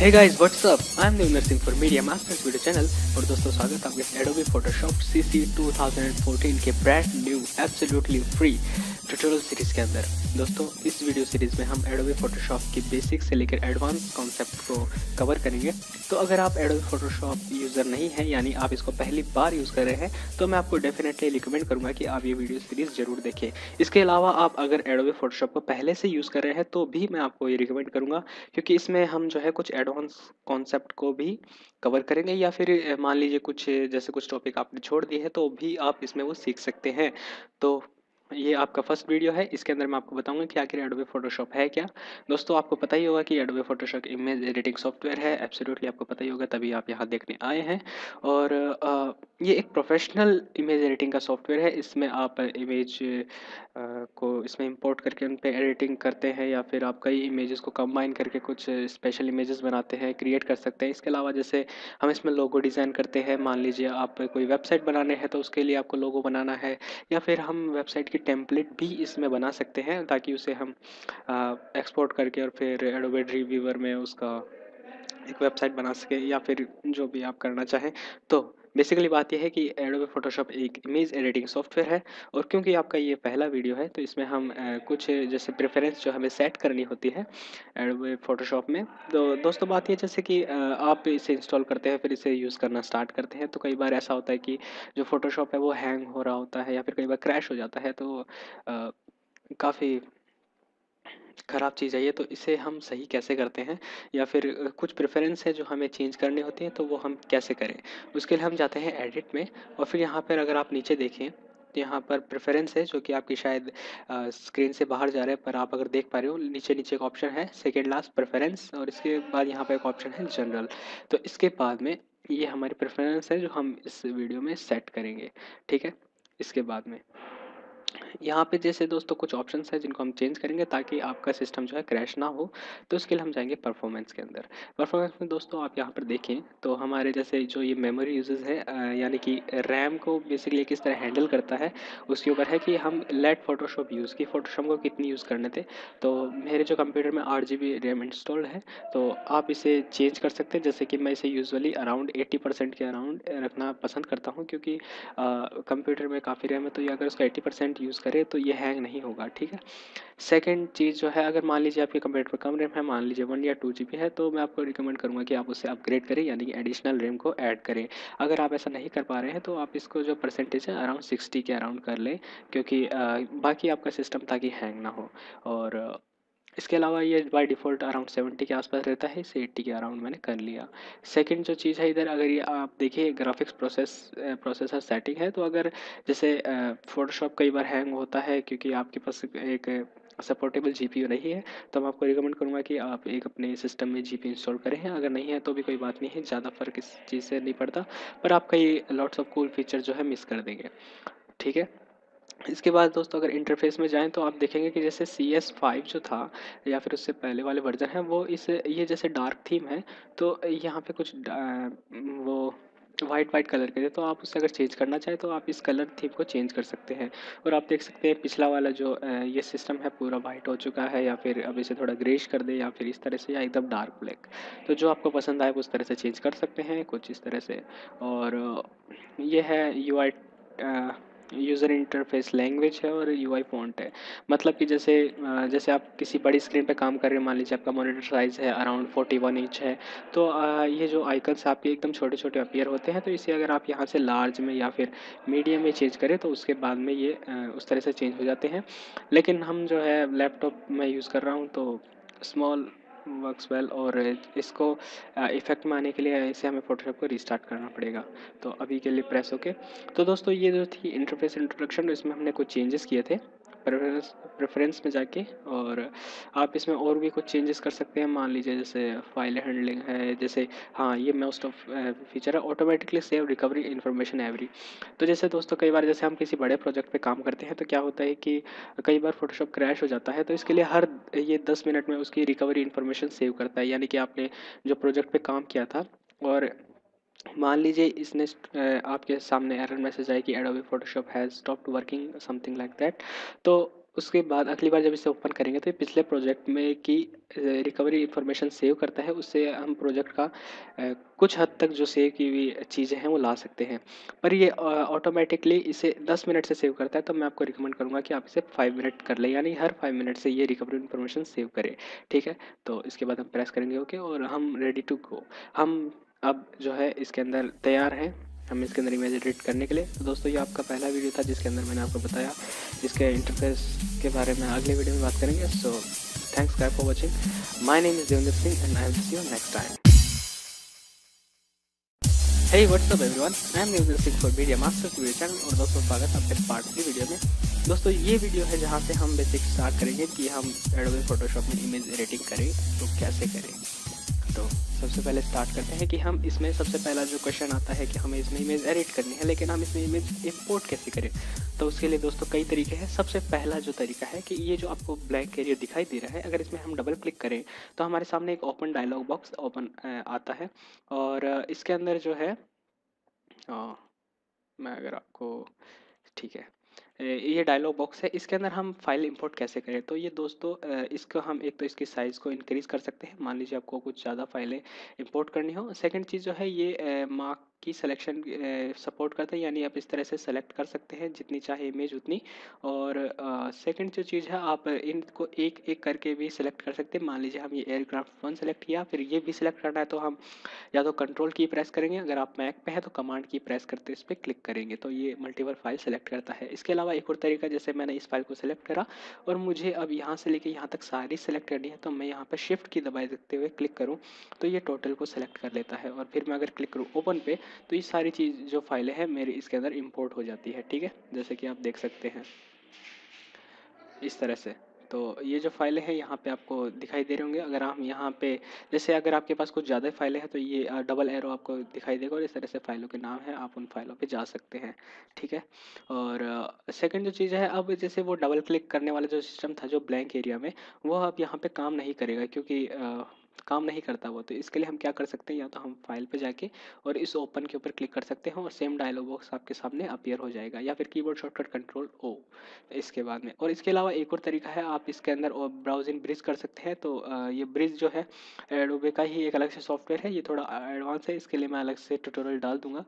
Hey guys, what's up? I'm Devendra Singh for Media Masters video channel. और दोस्तों स्वागत है आपके Adobe Photoshop CC 2014 के brand new absolutely free tutorial series के अंदर। दोस्तों इस वीडियो सीरीज में हम Adobe Photoshop की बेसिक से लेकर एडवांस कॉन्सेप्ट को कवर करेंगे। तो अगर आप Adobe Photoshop यूज़र नहीं हैं, यानी आप इसको पहली बार यूज़ कर रहे हैं, तो मैं आपको डेफिनेटली रिकमेंड करूंगा कि आप ये वीडियो सीरीज जरूर देखें। इसके अलावा आप अगर Adobe Photoshop को पहले से यूज़ कर रहे हैं तो भी मैं आपको ये रिकमेंड करूंगा, क्योंकि इसमें हम जो है कुछ एडवांस कॉन्सेप्ट को भी कवर करेंगे, या फिर मान लीजिए कुछ जैसे कुछ टॉपिक आपने छोड़ दिए हैं तो भी आप इसमें वो सीख सकते हैं। तो ये आपका फर्स्ट वीडियो है। इसके अंदर मैं आपको बताऊंगा कि आखिर एडोबे फोटोशॉप है क्या। दोस्तों आपको पता ही होगा कि Adobe Photoshop image editing software है, एब्सोल्युटली आपको पता ही होगा, तभी आप यहाँ देखने आए हैं। और ये एक प्रोफेशनल इमेज एडिटिंग का सॉफ्टवेयर है। इसमें आप इमेज को इसमें इंपोर्ट करके उन पे एडिटिंग करते हैं, या फिर आप कई इमेजेस को कंबाइन करके कुछ स्पेशल इमेजेस बनाते हैं, क्रिएट कर सकते हैं। इसके अलावा जैसे हम इसमें लोगो डिज़ाइन करते हैं, मान लीजिए आप कोई वेबसाइट बनाने हैं तो उसके लिए आपको लोगो बनाना है, या फिर हम वेबसाइट की टेम्पलेट भी इसमें बना सकते हैं ताकि उसे हम एक्सपोर्ट करके और फिर एडोबे ड्रीमवीवर में उसका एक वेबसाइट बना सके, या फिर जो भी आप करना चाहें। तो बेसिकली बात यह है कि एडोबे फोटोशॉप एक इमेज एडिटिंग सॉफ्टवेयर है। और क्योंकि आपका ये पहला वीडियो है तो इसमें हम कुछ जैसे प्रेफरेंस जो हमें सेट करनी होती है एडोबे फोटोशॉप में। तो दोस्तों बात ये जैसे कि आप इसे इंस्टॉल करते हैं, फिर इसे यूज़ करना स्टार्ट करते हैं, तो कई बार ऐसा होता है कि जो फोटोशॉप है वो हैंग हो रहा होता है, या फिर कई बार क्रैश हो जाता है। तो काफ़ी ख़राब चीज़ है ये। तो इसे हम सही कैसे करते हैं, या फिर कुछ प्रेफरेंस है जो हमें चेंज करनी होती है, तो वो हम कैसे करें। उसके लिए हम जाते हैं एडिट में, और फिर यहाँ पर अगर आप नीचे देखें तो यहाँ पर प्रेफरेंस है जो कि आपकी शायद स्क्रीन से बाहर जा रहा है, पर आप अगर देख पा रहे हो नीचे नीचे एक ऑप्शन है सेकेंड लास्ट प्रेफरेंस, और इसके बाद यहाँ पर एक ऑप्शन है जनरल। तो इसके बाद में ये हमारी प्रेफरेंस है जो हम इस वीडियो में सेट करेंगे, ठीक है। इसके बाद में यहाँ पे जैसे दोस्तों कुछ ऑप्शंस हैं जिनको हम चेंज करेंगे ताकि आपका सिस्टम जो है क्रैश ना हो। तो उसके लिए हम जाएंगे परफॉर्मेंस के अंदर। परफॉर्मेंस में दोस्तों आप यहाँ पर देखें तो हमारे जैसे जो ये मेमोरी यूजेस है, यानी कि रैम को बेसिकली किस तरह हैंडल करता है, उसके ऊपर है कि हम लेट फोटोशॉप यूज़ की फोटोशॉप को कितनी यूज़ करने थे। तो मेरे जो कंप्यूटर में 8 GB रैम इंस्टॉल्ड है, तो आप इसे चेंज कर सकते हैं। जैसे कि मैं इसे यूजुअली अराउंड 80% के अराउंड रखना पसंद करता हूँ, क्योंकि कंप्यूटर में काफ़ी रैम है, तो ये अगर उसका 80% यूज़ करें तो ये हैंग नहीं होगा, ठीक है। सेकंड चीज़ जो है, अगर मान लीजिए आपके कंप्यूटर पर कम रैम है, मान लीजिए 1 या 2 GB है, तो मैं आपको रिकमेंड करूँगा कि आप उसे अपग्रेड करें, यानी कि एडिशनल रैम को ऐड करें। अगर आप ऐसा नहीं कर पा रहे हैं तो आप इसको जो परसेंटेज है अराउंड 60 के अराउंड कर लें, क्योंकि बाकी आपका सिस्टम ताकि हैंग ना हो। और इसके अलावा ये बाय डिफ़ॉल्ट अराउंड 70 के आसपास रहता है, इसे 80 के अराउंड मैंने कर लिया। सेकंड जो चीज़ है इधर, अगर ये आप देखिए ग्राफिक्स प्रोसेसर सेटिंग है, तो अगर जैसे फ़ोटोशॉप कई बार हैंग होता है क्योंकि आपके पास एक सपोर्टेबल जीपीयू नहीं है, तो मैं आपको रिकमेंड करूँगा कि आप एक अपने सिस्टम में जीपीयू इंस्टॉल करें। अगर नहीं है तो भी कोई बात नहीं है, ज़्यादा फ़र्क इस चीज़ से नहीं पड़ता, पर आप कई लॉट्स ऑफ कूल फीचर जो है मिस कर देंगे, ठीक है। इसके बाद दोस्तों अगर इंटरफेस में जाएँ तो आप देखेंगे कि जैसे CS5 जो था, या फिर उससे पहले वाले वर्ज़न हैं, वो इस ये जैसे डार्क थीम है, तो यहाँ पे कुछ वो वाइट वाइट कलर के थे, तो आप उससे अगर चेंज करना चाहें तो आप इस कलर थीम को चेंज कर सकते हैं। और आप देख सकते हैं पिछला वाला जो ये सिस्टम है पूरा वाइट हो चुका है, या फिर अब इसे थोड़ा ग्रेश कर दे, या फिर इस तरह से, या एकदम डार्क ब्लैक। तो जो आपको पसंद आए उस तरह से चेंज कर सकते हैं, कुछ इस तरह से। और ये है UI यूज़र इंटरफेस लैंग्वेज है, और यूआई फ़ॉन्ट है। मतलब कि जैसे आप किसी बड़ी स्क्रीन पे काम कर रहे हैं, मान लीजिए आपका मॉनिटर साइज़ है अराउंड 41 इंच है, तो ये जो आइकन्स आपके एकदम छोटे छोटे अपीयर होते हैं, तो इसे अगर आप यहाँ से लार्ज में या फिर मीडियम में चेंज करें तो उसके बाद में ये उस तरह से चेंज हो जाते हैं। लेकिन हम जो है लैपटॉप में यूज़ कर रहा हूँ, तो स्मॉल वर्क्स वेल, और इसको इफ़ेक्ट में आने के लिए इसे हमें फ़ोटोशॉप को रीस्टार्ट करना पड़ेगा। तो अभी के लिए प्रेस ओके। तो दोस्तों ये जो थी इंटरफेस इंट्रोडक्शन, इसमें हमने कुछ चेंजेस किए थे प्रेफरेंस में जाके, और आप इसमें और भी कुछ चेंजेस कर सकते हैं। मान लीजिए जैसे फाइल हैंडलिंग है, जैसे हाँ ये मोस्ट ऑफ फीचर है, automatically save recovery information every. तो जैसे दोस्तों कई बार जैसे हम किसी बड़े प्रोजेक्ट पे काम करते हैं, तो क्या होता है कि कई बार फोटोशॉप क्रैश हो जाता है, तो इसके लिए हर ये 10 मिनट में उसकी रिकवरी इन्फॉर्मेशन सेव करता है। यानी कि आपने जो प्रोजेक्ट पे काम किया था, और मान लीजिए इसने आपके सामने एरर मैसेज आए कि Adobe Photoshop has stopped working, something like that. तो उसके बाद अगली बार जब इसे ओपन करेंगे तो ये पिछले प्रोजेक्ट में की रिकवरी इन्फॉर्मेशन सेव करता है। उससे हम प्रोजेक्ट का कुछ हद तक जो सेव की हुई चीज़ें हैं वो ला सकते हैं। पर ये ऑटोमेटिकली इसे 10 मिनट से सेव करता है, तो मैं आपको रिकमेंड करूँगा कि आप इसे 5 मिनट कर लें, यानी हर 5 मिनट से ये रिकवरी इन्फॉर्मेशन सेव करें। ठीक है, तो इसके बाद हम प्रेस करेंगे ओके, और हम रेडी टू गो। हम अब जो है इसके अंदर तैयार हैं हम इसके अंदर इमेज एडिट करने के लिए। तो दोस्तों ये आपका पहला वीडियो था जिसके अंदर मैंने आपको बताया इसके इंटरफेस के बारे में अगले वीडियो में बात करेंगे। So thanks guys for watching. My name is Devendra Singh and I will see you next time. Hey what's up everyone, I am Devendra Singh for media masters video channel. और दोस्तों स्वागत है आपके पार्ट 3 वीडियो में। दोस्तों ये वीडियो है जहाँ से हम बेसिक स्टार्ट करेंगे कि हम एडोबी फोटोशॉप में इमेज एडिटिंग करें तो कैसे करें। तो सबसे पहले स्टार्ट करते हैं कि हम इसमें सबसे पहला जो क्वेश्चन आता है कि हमें इसमें इमेज एडिट करनी है, लेकिन हम इसमें इमेज इंपोर्ट कैसे करें। तो उसके लिए दोस्तों कई तरीके हैं। सबसे पहला जो तरीका है कि ये जो आपको ब्लैंक एरिया दिखाई दे रहा है, अगर इसमें हम डबल क्लिक करें तो हमारे सामने एक ओपन डायलॉग बॉक्स ओपन आता है। और इसके अंदर जो है मैं अगर आपको ठीक है, ये डायलॉग बॉक्स है, इसके अंदर हम फाइल इंपोर्ट कैसे करें। तो ये दोस्तों इसको हम एक तो इसकी साइज़ को इंक्रीज़ कर सकते हैं, मान लीजिए आपको कुछ ज़्यादा फाइलें इंपोर्ट करनी हो। सेकंड चीज़ जो है ये मार्क की सिलेक्शन सपोर्ट करता है, यानी आप इस तरह से सेलेक्ट कर सकते हैं जितनी चाहे इमेज उतनी। और सेकंड जो चीज़ है आप इनको एक एक करके भी सिलेक्ट कर सकते हैं। मान लीजिए हम ये एयरक्राफ्ट 1 सेलेक्ट किया, फिर ये भी सिलेक्ट करना है तो हम या तो कंट्रोल की प्रेस करेंगे, अगर आप मैक पे हैं तो कमांड की प्रेस करते इस पर क्लिक करेंगे तो ये मल्टीपल फाइल सेलेक्ट करता है। इसके अलावा एक और तरीका, जैसे मैंने इस फाइल को सेलेक्ट करा और मुझे अब यहाँ से लेके यहाँ तक सारी सेलेक्ट करनी है, तो मैं यहाँ पर शिफ्ट की दबाए रखते हुए क्लिक करूँ तो ये टोटल को सेलेक्ट कर लेता है। और फिर मैं अगर क्लिक करूँ ओपन पे तो ये सारी चीज़ जो फाइलें हैं मेरी इसके अंदर इम्पोर्ट हो जाती है। ठीक है, जैसे कि आप देख सकते हैं इस तरह से। तो ये जो फाइलें हैं यहाँ पे आपको दिखाई दे रहे होंगे। अगर हम यहाँ पे जैसे अगर आपके पास कुछ ज़्यादा फाइलें हैं तो ये डबल एरो आपको दिखाई देगा और इस तरह से फाइलों के नाम है, आप उन फाइलों पे जा सकते हैं। ठीक है, और सेकंड जो चीज़ है, अब जैसे वो डबल क्लिक करने वाला जो सिस्टम था जो ब्लैंक एरिया में, वो अब यहाँ पे काम नहीं करेगा क्योंकि काम नहीं करता वो। तो इसके लिए हम क्या कर सकते हैं, या तो हम फाइल पे जाके और इस ओपन के ऊपर क्लिक कर सकते हैं और सेम डायलॉग बॉक्स आपके सामने अपीयर हो जाएगा, या फिर कीबोर्ड शॉर्टकट कंट्रोल ओ इसके बाद में। और इसके अलावा एक और तरीका है, आप इसके अंदर ब्राउजिंग ब्रिज कर सकते हैं। तो ये ब्रिज जो है एडोबे का ही एक अलग से सॉफ्टवेयर है, ये थोड़ा एडवांस है, इसके लिए मैं अलग से ट्यूटोरियल डाल दूंगा।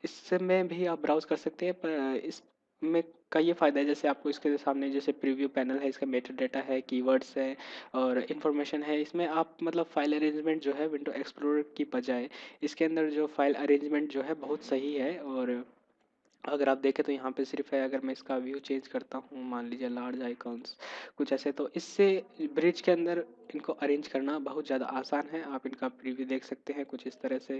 इससे में भी आप ब्राउज़ कर सकते हैं, पर इसमें का ये फ़ायदा है, जैसे आपको इसके सामने जैसे प्रीव्यू पैनल है, इसका मेटा डेटा है, कीवर्ड्स है और इन्फॉर्मेशन है। इसमें आप मतलब फ़ाइल अरेंजमेंट जो है विंडो एक्सप्लोरर की बजाय इसके अंदर जो फ़ाइल अरेंजमेंट जो है बहुत सही है। और अगर आप देखें तो यहाँ पे सिर्फ है, अगर मैं इसका व्यू चेंज करता हूँ, मान लीजिए लार्ज आइकॉन्स कुछ ऐसे, तो इससे ब्रिज के अंदर इनको अरेंज करना बहुत ज़्यादा आसान है। आप इनका प्रीव्यू देख सकते हैं कुछ इस तरह से।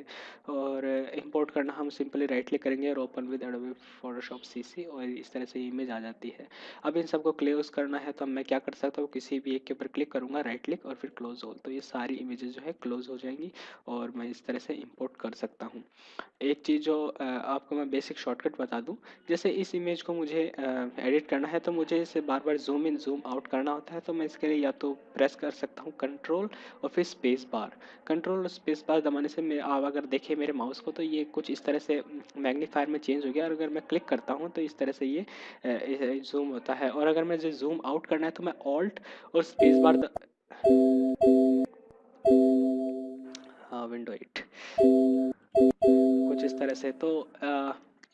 और इंपोर्ट करना हम सिंपली राइट क्लिक करेंगे और open with Adobe Photoshop CC, और इस तरह से इमेज आ जाती है। अब इन सबको क्लोज करना है तो मैं क्या कर सकता हूँ, किसी भी एक के ऊपर क्लिक करूँगा, राइट क्लिक और फिर क्लोज ऑल, तो ये सारी इमेजेस जो है क्लोज हो जाएंगी और मैं इस तरह से इम्पोर्ट कर सकता हूँ। एक चीज़ जो आपको मैं बेसिक शॉर्टकट बता दूं, जैसे इस इमेज को मुझे एडिट करना है तो मुझे इसे बार बार जूम इन जूम आउट करना होता है। तो मैं इसके लिए या तो प्रेस कर सकता हूं कंट्रोल और फिर स्पेस बार। कंट्रोल और स्पेस बार दबाने से आप अगर देखें मेरे माउस को तो ये कुछ इस तरह से मैग्नीफायर में चेंज हो गया, और अगर मैं क्लिक करता हूँ तो इस तरह से ये जूम होता है। और अगर मुझे जूम आउट करना है तो मैं ऑल्ट और स्पेस बार हाँ विंडो 8 कुछ इस तरह से। तो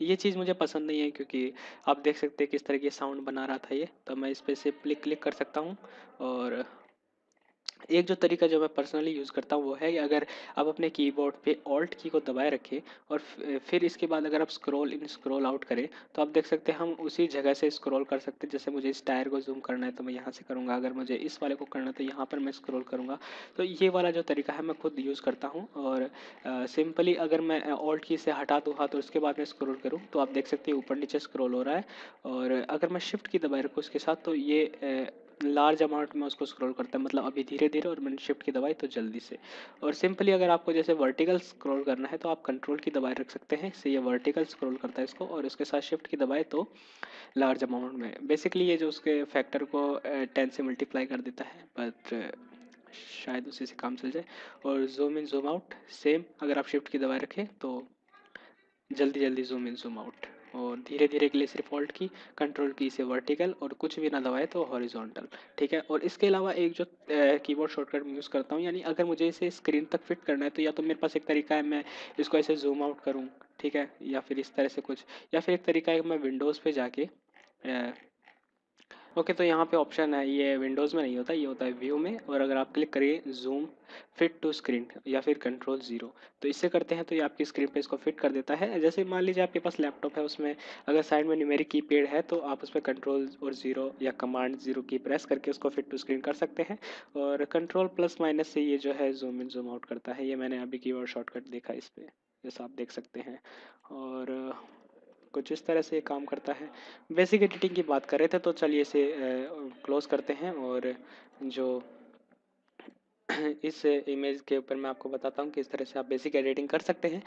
ये चीज़ मुझे पसंद नहीं है क्योंकि आप देख सकते हैं किस तरह की साउंड बना रहा था ये। तो मैं इस पर सिंपली क्लिक कर सकता हूँ। और एक जो तरीका जो मैं पर्सनली यूज़ करता हूँ वो है कि अगर आप अपने कीबोर्ड पे ऑल्ट की को दबाए रखें और फिर इसके बाद अगर आप स्क्रॉल इन स्क्रॉल आउट करें तो आप देख सकते हैं हम उसी जगह से स्क्रॉल कर सकते हैं। जैसे मुझे इस टायर को जूम करना है तो मैं यहाँ से करूँगा, अगर मुझे इस वाले को करना है तो यहाँ पर मैं स्क्रॉल करूँगा। तो ये वाला जो तरीका है मैं खुद यूज़ करता हूँ। और सिंपली अगर मैं ऑल्ट की से हटा दूँ हाथ और उसके बाद में स्क्रॉल करूँ तो आप देख सकते हैं ऊपर नीचे स्क्रॉल हो रहा है। और अगर मैं शिफ्ट की दबाए रखूँ उसके साथ तो ये लार्ज अमाउंट में उसको स्क्रॉल करता है, मतलब अभी धीरे धीरे, और मैंने शिफ्ट की दबाई तो जल्दी से। और सिंपली अगर आपको जैसे वर्टिकल स्क्रॉल करना है तो आप कंट्रोल की दबाए रख सकते हैं, इससे ये वर्टिकल स्क्रॉल करता है इसको, और उसके साथ शिफ्ट की दबाए तो लार्ज अमाउंट में। बेसिकली ये जो उसके फैक्टर को 10 से मल्टीप्लाई कर देता है, बट शायद उसी से काम चल जाए। और zoom in zoom out same, अगर आप शिफ्ट की दबाए रखें तो जल्दी जल्दी जूम इन जूम आउट और धीरे धीरे के लिए सिर्फ होल्ड की, कंट्रोल की से वर्टिकल, और कुछ भी ना दबाए तो हॉरिजॉन्टल। ठीक है, और इसके अलावा एक जो कीबोर्ड शॉर्टकट मैं यूज़ करता हूँ, यानी अगर मुझे इसे स्क्रीन तक फिट करना है तो या तो मेरे पास एक तरीका है मैं इसको ऐसे जूम आउट करूँ, ठीक है, या फिर इस तरह से कुछ, या फिर एक तरीका है मैं विंडोज़ पे जाके ओके, तो यहाँ पे ऑप्शन है, ये विंडोज़ में नहीं होता, ये होता है व्यू में, और अगर आप क्लिक करिए जूम फिट टू स्क्रीन या फिर कंट्रोल ज़ीरो, तो इससे करते हैं तो ये आपकी स्क्रीन पे इसको फिट कर देता है। जैसे मान लीजिए आपके पास लैपटॉप है, उसमें अगर साइड में न्यूमेरिक कीपैड है तो आप उस पर कंट्रोल और ज़ीरो या कमांड ज़ीरो की प्रेस करके उसको फिट टू स्क्रीन कर सकते हैं, और कंट्रोल प्लस माइनस से ये जो है जूम इन जूम आउट करता है। ये मैंने अभी कीबोर्ड शॉर्टकट देखा इस पर, जैसा आप देख सकते हैं, और कुछ इस तरह से ये काम करता है। बेसिक एडिटिंग की बात कर रहे थे तो चलिए इसे क्लोज करते हैं, और जो इस इमेज के ऊपर मैं आपको बताता हूँ किस तरह से आप बेसिक एडिटिंग कर सकते हैं।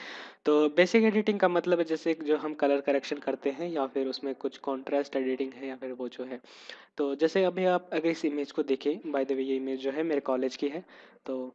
तो बेसिक एडिटिंग का मतलब है जैसे जो हम कलर करेक्शन करते हैं, या फिर उसमें कुछ कॉन्ट्रास्ट एडिटिंग है, या फिर वो जो है, तो जैसे अभी आप अगर इस इमेज को देखें, बाय द वे ये इमेज जो है मेरे कॉलेज की है, तो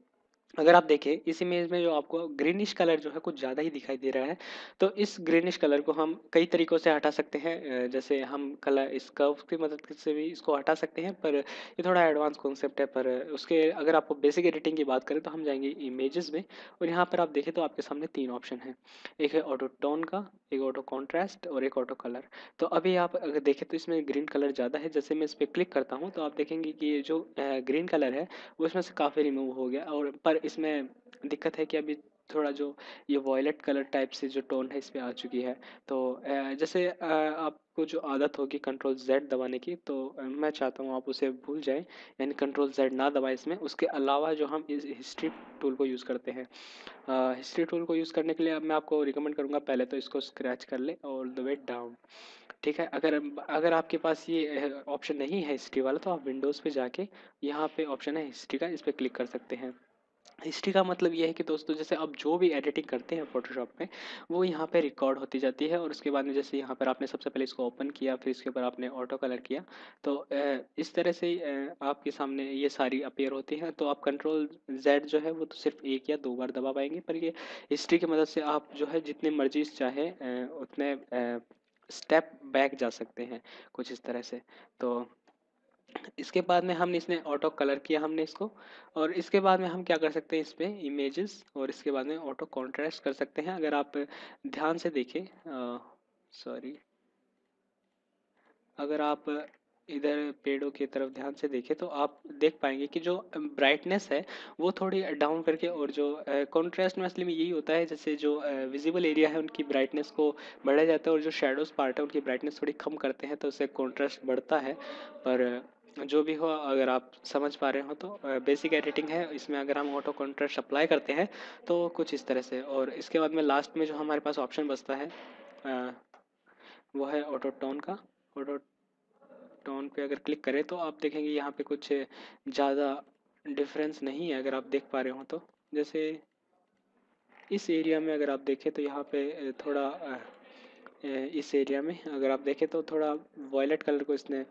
अगर आप देखें इस इमेज में जो आपको ग्रीनिश कलर जो है कुछ ज़्यादा ही दिखाई दे रहा है, तो इस ग्रीनिश कलर को हम कई तरीक़ों से हटा सकते हैं। जैसे हम कलर इस कर्व की मदद से भी इसको हटा सकते हैं, पर ये थोड़ा एडवांस कॉन्सेप्ट है। पर उसके अगर आपको बेसिक एडिटिंग की बात करें तो हम जाएंगे इमेजेस में, और यहाँ पर आप देखें तो आपके सामने 3 ऑप्शन हैं। एक है ऑटो टोन का, एक ऑटो कॉन्ट्रास्ट, और एक ऑटो कलर। तो अभी आप अगर देखें तो इसमें ग्रीन कलर ज़्यादा है, जैसे मैं इस पर क्लिक करता हूँ तो आप देखेंगे कि ये जो ग्रीन कलर है वो इसमें से काफ़ी रिमूव हो गया, और पर इसमें दिक्कत है कि अभी थोड़ा जो ये वॉयलेट कलर टाइप से जो टोन है इस पे आ चुकी है। तो जैसे आपको जो आदत होगी कंट्रोल जेड दबाने की, तो मैं चाहता हूँ आप उसे भूल जाएं, यानी कंट्रोल जेड ना दबाएं इसमें। उसके अलावा जो हम इस हिस्ट्री टूल को यूज़ करते हैं, हिस्ट्री टूल को यूज़ करने के लिए अब मैं आपको रिकमेंड करूँगा पहले तो इसको स्क्रैच कर ले ऑल द वे डाउन। ठीक है, अगर अगर आपके पास ये ऑप्शन नहीं है हिस्ट्री वाला, तो आप विंडोज़ पे जाके यहाँ पे ऑप्शन है हिस्ट्री का, इस पर क्लिक कर सकते हैं। हिस्ट्री का मतलब ये है कि दोस्तों जैसे आप जो भी एडिटिंग करते हैं फोटोशॉप में, वो यहाँ पे रिकॉर्ड होती जाती है, और उसके बाद में जैसे यहाँ पर आपने सबसे पहले इसको ओपन किया, फिर इसके ऊपर आपने ऑटो कलर किया, तो इस तरह से आपके सामने ये सारी अपीयर होती हैं। तो आप कंट्रोल जेड जो है वो तो सिर्फ एक या दो बार दबा पाएंगे, पर ये हिस्ट्री की मदद से आप जो है जितने मर्जी चाहे उतने स्टेप बैक जा सकते हैं, कुछ इस तरह से। तो इसके बाद में हमने इसने ऑटो कलर किया हमने इसको, और इसके बाद में हम क्या कर सकते हैं इस पे इमेजेस, और इसके बाद में ऑटो कॉन्ट्रास्ट कर सकते हैं। अगर आप ध्यान से देखें, सॉरी, अगर आप इधर पेड़ों की तरफ ध्यान से देखें तो आप देख पाएंगे कि जो ब्राइटनेस है वो थोड़ी डाउन करके, और जो कॉन्ट्रास्ट में असली में यही होता है, जैसे जो विजिबल एरिया है उनकी ब्राइटनेस को बढ़ाया जाता है, और जो शेडोज़ पार्ट है उनकी ब्राइटनेस थोड़ी कम करते हैं, तो उससे कॉन्ट्रास्ट बढ़ता है। पर जो भी हो, अगर आप समझ पा रहे हो तो बेसिक एडिटिंग है इसमें, अगर हम ऑटो कॉन्ट्रास्ट अप्लाई करते हैं तो कुछ इस तरह से। और इसके बाद में लास्ट में जो हमारे पास ऑप्शन बचता है वो है ऑटो टोन का। ऑटो टोन पे अगर क्लिक करें तो आप देखेंगे यहाँ पे कुछ ज़्यादा डिफरेंस नहीं है, अगर आप देख पा रहे हो तो। जैसे इस एरिया में अगर आप देखें तो यहाँ पे थोड़ा इस एरिया में अगर आप देखें तो थोड़ा वॉयलेट कलर को इसने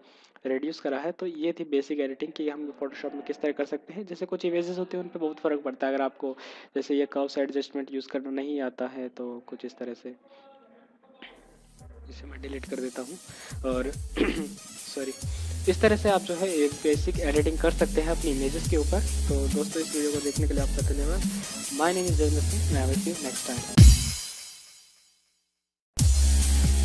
रिड्यूस करा है। तो ये थी बेसिक एडिटिंग कि हम फोटोशॉप में किस तरह कर सकते हैं। जैसे कुछ इमेजेस होते हैं उन पर बहुत फ़र्क पड़ता है, अगर आपको जैसे ये कर्व्स एडजस्टमेंट यूज़ करना नहीं आता है तो कुछ इस तरह से। इसे मैं डिलीट कर देता हूँ, और सॉरी, इस तरह से आप जो है एक बेसिक एडिटिंग कर सकते हैं अपनी इमेजेस के ऊपर। तो दोस्तों इस वीडियो को देखने के लिए आपका धन्यवाद। My name is Jayant Singh, मैं will see you next time.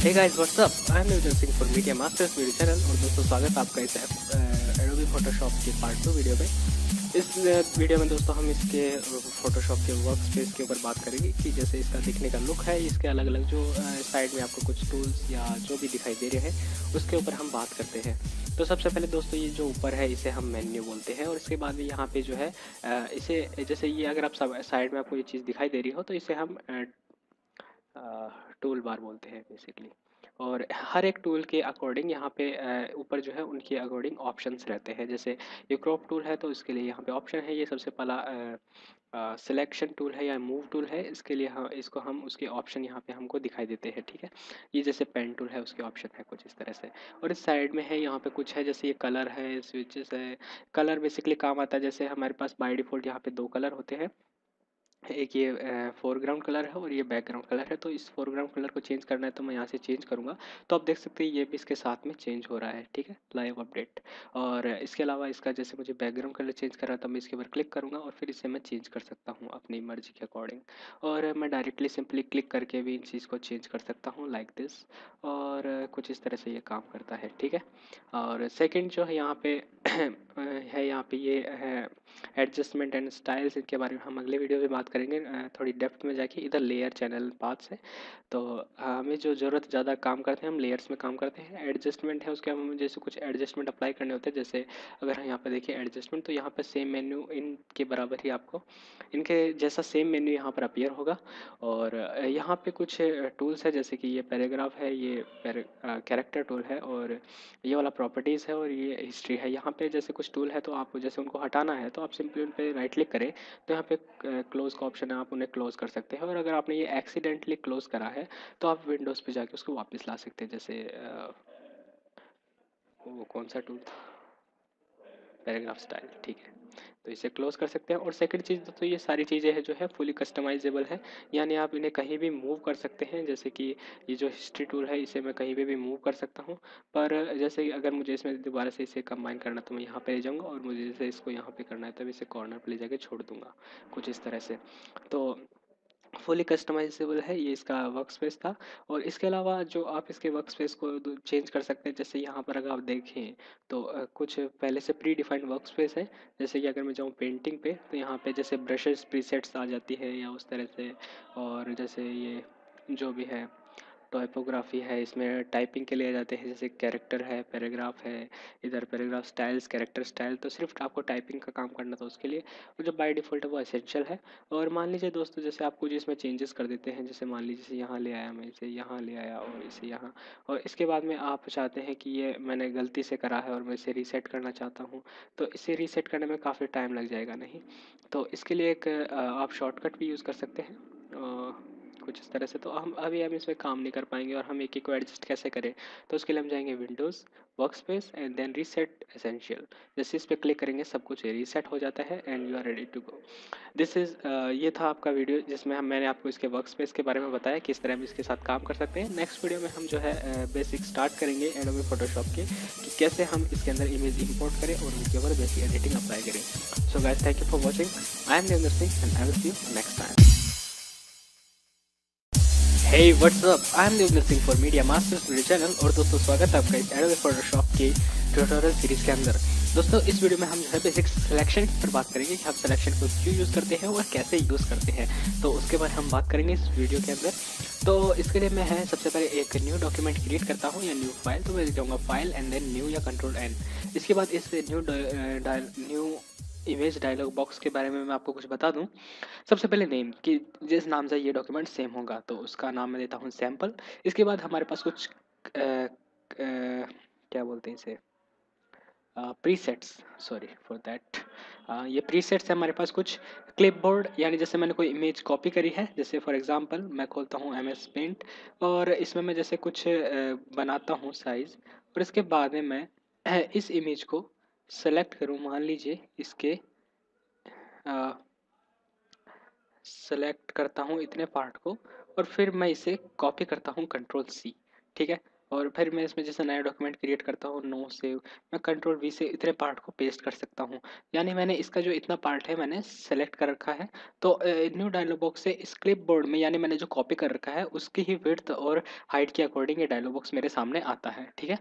Hey guys, what's up, I am Niyojan Singh for media masters video channel, और दोस्तों स्वागत आपका इस एडोबी फोटोशॉप के पार्ट 2 वीडियो में। इस वीडियो में दोस्तों हम इसके फोटोशॉप के वर्क स्पेस के ऊपर बात करेंगे कि जैसे इसका दिखने का लुक है, इसके अलग अलग जो साइड में आपको कुछ टूल्स या जो भी दिखाई दे रहे हैं उसके ऊपर हम बात करते हैं। तो सबसे पहले दोस्तों ये जो ऊपर है इसे हम मेन्यू बोलते हैं, और इसके बाद भी यहाँ पे जो है इसे जैसे ये अगर आप साइड में आपको ये चीज़ दिखाई दे रही हो तो इसे हम टूल बार बोलते हैं बेसिकली। और हर एक टूल के अकॉर्डिंग यहाँ पे ऊपर जो है उनके अकॉर्डिंग ऑप्शंस रहते हैं। जैसे ये क्रॉप टूल है तो इसके लिए यहाँ पे ऑप्शन है, ये सबसे पहला सिलेक्शन टूल है या मूव टूल है, इसके लिए हम इसको हम उसके ऑप्शन यहाँ पे हमको दिखाई देते हैं। ठीक है, ये जैसे पेन टूल है उसके ऑप्शन है कुछ इस तरह से। और इस साइड में है यहाँ पे कुछ है, जैसे ये कलर है, स्विचेस है। कलर बेसिकली काम आता है, जैसे हमारे पास बाय डिफ़ॉल्ट यहाँ पे 2 कलर होते हैं, एक ये फोरग्राउंड कलर है और ये बैकग्राउंड कलर है। तो इस फोरग्राउंड कलर को चेंज करना है तो मैं यहाँ से चेंज करूँगा। तो आप देख सकते हैं ये भी इसके साथ में चेंज हो रहा है, ठीक है, लाइव अपडेट। और इसके अलावा इसका जैसे मुझे बैकग्राउंड कलर चेंज करना है तो मैं इसके ऊपर क्लिक करूँगा और फिर इसे मैं चेंज कर सकता हूँ अपनी मर्जी के अकॉर्डिंग। और मैं डायरेक्टली सिंपली क्लिक करके भी इन चीज़ को चेंज कर सकता हूँ लाइक दिस। और कुछ इस तरह से ये काम करता है, ठीक है। और सेकेंड जो है यहाँ पे है, यहाँ पे ये है एडजस्टमेंट एंड स्टाइल्स। इनके बारे में हम अगले वीडियो में बात करेंगे थोड़ी डेप्थ में जाके। इधर लेयर चैनल पाथ से तो हमें जो ज़रूरत ज़्यादा काम करते हैं हम लेयर्स में काम करते हैं। एडजस्टमेंट है उसके हम जैसे कुछ एडजस्टमेंट अप्लाई करने होते हैं। जैसे अगर हम यहाँ पे देखिए एडजस्टमेंट, तो यहाँ पे सेम मेन्यू इनके बराबर ही आपको इनके जैसा सेम मेन्यू यहाँ पर अपीयर होगा। और यहाँ पे कुछ टूल्स है जैसे कि ये पैराग्राफ है, ये कैरेक्टर टूल है, और ये वाला प्रॉपर्टीज़ है, और ये हिस्ट्री है। यहाँ पे जैसे कुछ टूल है तो आप जैसे उनको हटाना है तो आप सिंपली उन पर राइट क्लिक करें तो यहाँ पे क्लोज का ऑप्शन है, आप उन्हें क्लोज कर सकते हैं। और अगर आपने ये एक्सीडेंटली क्लोज करा है तो आप विंडोज़ पे जाके उसको वापस ला सकते हैं। जैसे वो कौन सा टूल था, पैराग्राफ स्टाइल, ठीक है। तो इसे क्लोज कर सकते हैं। और सेकंड चीज़ तो ये सारी चीज़ें हैं जो है फुली कस्टमाइजेबल है, यानी आप इन्हें कहीं भी मूव कर सकते हैं। जैसे कि ये जो हिस्ट्री टूल है इसे मैं कहीं पे भी मूव कर सकता हूँ। पर जैसे अगर मुझे इसमें दोबारा से इसे कंबाइन करना तो मैं यहाँ पे ले जाऊँगा, और मुझे जैसे इसको यहाँ पे करना है तो मैं इसे कॉर्नर पे ले जाके छोड़ दूँगा, कुछ इस तरह से। तो फुली कस्टमाइजेबल है, ये इसका वर्क स्पेस था। और इसके अलावा जो आप इसके वर्क स्पेस को चेंज कर सकते हैं, जैसे यहाँ पर अगर आप देखें तो कुछ पहले से प्री डिफाइंड वर्क स्पेस है। जैसे कि अगर मैं जाऊँ पेंटिंग पे तो यहाँ पे जैसे ब्रशेस प्रीसेट्स आ जाती है या उस तरह से। और जैसे ये जो भी है टाइपोग्राफी है, इसमें टाइपिंग के लिए आ जाते हैं, जैसे कैरेक्टर है, पैराग्राफ है, इधर पैराग्राफ स्टाइल्स, कैरेक्टर स्टाइल। तो सिर्फ आपको टाइपिंग का काम करना था उसके लिए, और जो बाय डिफ़ॉल्ट है वो एसेंशियल है। और मान लीजिए दोस्तों जैसे आप कुछ इसमें चेंजेस कर देते हैं, जैसे मान लीजिए यहाँ ले आया, मैं इसे यहाँ ले आया और इसे यहाँ, और इसके बाद में आप चाहते हैं कि ये मैंने गलती से करा है और मैं इसे रीसेट करना चाहता हूँ, तो इसे रीसेट करने में काफ़ी टाइम लग जाएगा नहीं। तो इसके लिए एक आप शॉर्टकट भी यूज़ कर सकते हैं कुछ इस तरह से। तो हम इसमें काम नहीं कर पाएंगे, और हम एक को एडजस्ट कैसे करें, तो उसके लिए हम जाएंगे Windows, workspace and then reset essential. जैसे इस पर क्लिक करेंगे सब कुछ रीसेट हो जाता है and you are ready to go. This is ये था आपका वीडियो जिसमें मैंने आपको इसके वर्क स्पेस के बारे में बताया किस तरह हम इसके साथ काम कर सकते हैं। नेक्स्ट वीडियो में हम जो है बेसिक स्टार्ट करेंगे एडोबी फोटोशॉप के, कि कैसे हम इसके अंदर इमेज इंपोर्ट करें और उनके ऊपर बेसिक एडिटिंग अप्लाई करें। So guys, thank you for watching. I am Devendra Singh and I will see you next time. Hey, what's up? I am Devendra Singh for media masters video channel. और दोस्तों स्वागत है आपका इस एडोबी फोटोशॉप के ट्यूटोरियल सीरीज के अंदर। दोस्तों इस वीडियो में हम जो है बेसिक सिलेक्शन पर बात करेंगे कि हम सिलेक्शन को क्यों यूज़ करते हैं और कैसे यूज़ करते हैं, तो उसके बारे हम बात करेंगे इस वीडियो के अंदर। तो इसके लिए मैं है सबसे पहले एक न्यू डॉक्यूमेंट क्रिएट करता हूँ या न्यू फाइल। तो मैं जाऊँगा फाइल एंड देन न्यू या कंट्रोल एन। इसके बाद इस न्यू इमेज डायलॉग बॉक्स के बारे में मैं आपको कुछ बता दूं। सबसे पहले नेम, कि जिस नाम से ये डॉक्यूमेंट सेम होगा तो उसका नाम मैं देता हूँ सैम्पल। इसके बाद हमारे पास कुछ क्या बोलते हैं इसे, प्रीसेट्स, सॉरी फॉर दैट। ये प्रीसेट्स है हमारे पास कुछ क्लिपबोर्ड, यानी जैसे मैंने कोई इमेज कॉपी करी है, जैसे फॉर एग्जांपल मैं खोलता हूँ MS पेंट और इसमें मैं जैसे कुछ बनाता हूँ साइज़, और इसके बाद में मैं इस इमेज को सेलेक्ट करूँ, मान लीजिए इसके सेलेक्ट करता हूँ इतने पार्ट को, और फिर मैं इसे कॉपी करता हूँ Ctrl+C, ठीक है। और फिर मैं इसमें जैसे नया डॉक्यूमेंट क्रिएट करता हूँ, नो सेव, मैं Ctrl+V से इतने पार्ट को पेस्ट कर सकता हूँ। यानी मैंने इसका जो इतना पार्ट है मैंने सेलेक्ट कर रखा है। तो न्यू डायलॉग बॉक्स से इस क्लिप बोर्ड में, यानी मैंने जो कॉपी कर रखा है उसकी ही विड्थ और हाइट के अकॉर्डिंग ये डायलॉग बॉक्स मेरे सामने आता है, ठीक है।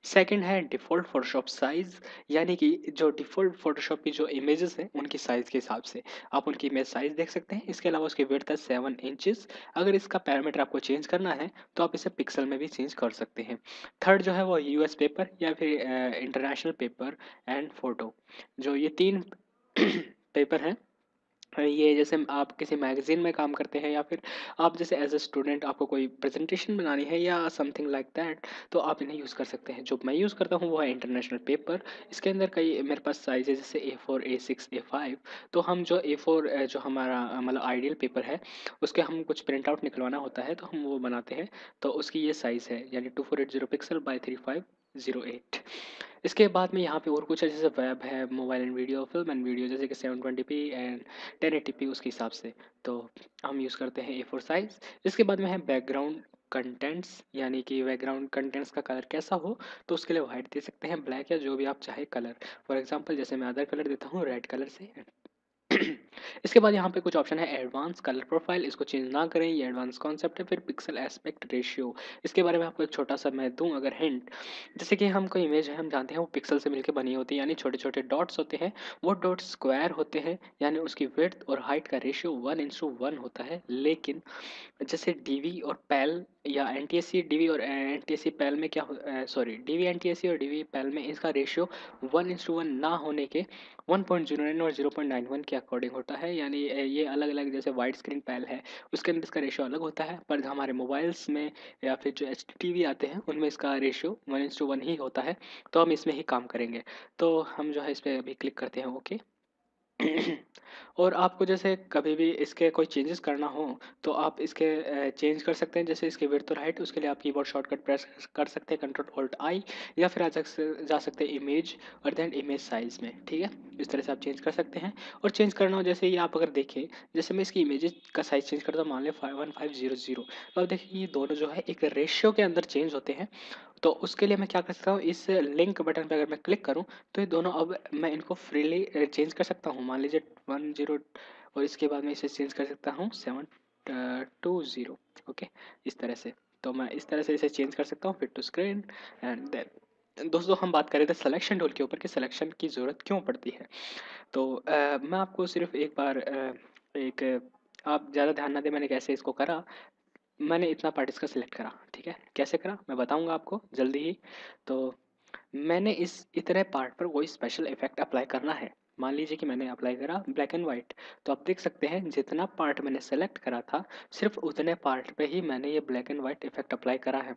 सेकेंड है डिफ़ॉल्ट फोटोशॉप साइज़, यानी कि जो डिफ़ॉल्ट फोटोशॉप की जो इमेजेस हैं उनकी साइज़ के हिसाब से आप उनकी इमेज साइज़ देख सकते हैं। इसके अलावा उसकी विड्थ है 7 इंचेस। अगर इसका पैरामीटर आपको चेंज करना है तो आप इसे पिक्सल में भी चेंज कर सकते हैं। थर्ड जो है वो US पेपर या फिर इंटरनेशनल पेपर एंड फोटो, जो ये 3 पेपर हैं। ये जैसे आप किसी मैगज़ीन में काम करते हैं या फिर आप जैसे एज अ स्टूडेंट आपको कोई प्रेजेंटेशन बनानी है या समथिंग लाइक दैट, तो आप इन्हें यूज़ कर सकते हैं। जो मैं यूज़ करता हूँ वो है इंटरनेशनल पेपर। इसके अंदर कई मेरे पास साइज़ है, जैसे A4, A6, A5। तो हम जो A4 जो हमारा मतलब आइडियल पेपर है उसके हम कुछ प्रिंट आउट निकलवाना होता है तो हम वो बनाते हैं। तो उसकी ये साइज़ है, यानी 2480 पिक्सल बाई 35 1.08। इसके बाद में यहाँ पे और कुछ है, जैसे वेब है, mobile and video, film and video, जैसे कि 720p एंड 1080p उसके हिसाब से। तो हम यूज़ करते हैं A4 साइज़। इसके बाद में है बैकग्राउंड कंटेंट्स, यानी कि बैकग्राउंड कंटेंट्स का कलर कैसा हो, तो उसके लिए वाइट दे सकते हैं, ब्लैक या जो भी आप चाहे कलर। फॉर एग्जांपल जैसे मैं अदर कलर देता हूँ रेड कलर से। इसके बाद यहाँ पे कुछ ऑप्शन है एडवांस कलर प्रोफाइल, इसको चेंज ना करें, ये एडवांस कॉन्सेप्ट है। फिर पिक्सल एस्पेक्ट रेशियो, इसके बारे में आपको एक छोटा सा मैं दूं अगर हिंट, जैसे कि हम कोई इमेज है हम जानते हैं वो पिक्सल से मिलकर बनी होती है, यानी छोटे छोटे डॉट्स होते हैं, वो डॉट्स स्क्वायर होते हैं, यानी उसकी विड्थ और हाइट का रेशियो 1:1 होता है। लेकिन जैसे डीवी और पैल या एनटीएससी, डीवी और एनटीएससी पैल में क्या सॉरी डीवी एनटीएससी और डीवी पैल में इसका रेशियो 1:1 ना होने के 1.09 और 0.91 के अकॉर्डिंग होता है, यानी ये अलग अलग, जैसे वाइड स्क्रीन पैल है उसके अंदर इसका रेशियो अलग होता है, पर हमारे मोबाइल्स में या फिर जो एच टीवी आते हैं उनमें इसका रेशियो 1:1 ही होता है। तो हम इसमें ही काम करेंगे। तो हम जो है इस पर अभी क्लिक करते हैं ओके। और आपको जैसे कभी भी इसके कोई चेंजेस करना हो तो आप इसके चेंज कर सकते हैं, जैसे इसके विड्थ और हाइट, उसके लिए आप कीबोर्ड शॉर्टकट प्रेस कर सकते हैं Ctrl+Alt+I, या फिर जा सकते हैं इमेज और देन इमेज साइज़ में, ठीक है। इस तरह से आप चेंज कर सकते हैं। और चेंज करना हो, जैसे ये आप अगर देखें, जैसे मैं इसकी इमेजेस का साइज़ चेंज करता हूँ, मान लें 1500, तो अब देखिए ये दोनों जो है एक रेशियो के अंदर चेंज होते हैं। तो उसके लिए मैं क्या कर सकता हूँ, इस लिंक बटन पे अगर मैं क्लिक करूँ तो ये दोनों अब मैं इनको फ्रीली चेंज कर सकता हूँ। मान लीजिए 10 और इसके बाद मैं इसे चेंज कर सकता हूँ 720, ओके, इस तरह से। तो मैं इस तरह से इसे चेंज कर सकता हूँ, fit to screen and then. दोस्तों हम बात कर रहे थे सिलेक्शन टूल के ऊपर कि सिलेक्शन की ज़रूरत क्यों पड़ती है। तो मैं आपको सिर्फ एक बार एक आप ज़्यादा ध्यान ना दें मैंने कैसे इसको करा। मैंने इतना पार्ट इसका सिलेक्ट करा, ठीक है, कैसे करा मैं बताऊंगा आपको जल्दी ही। तो मैंने इस इतने पार्ट पर कोई स्पेशल इफेक्ट अप्लाई करना है। मान लीजिए कि मैंने अप्लाई करा ब्लैक एंड वाइट, तो आप देख सकते हैं जितना पार्ट मैंने सेलेक्ट करा था सिर्फ उतने पार्ट पे ही मैंने ये black and white effect apply करा है।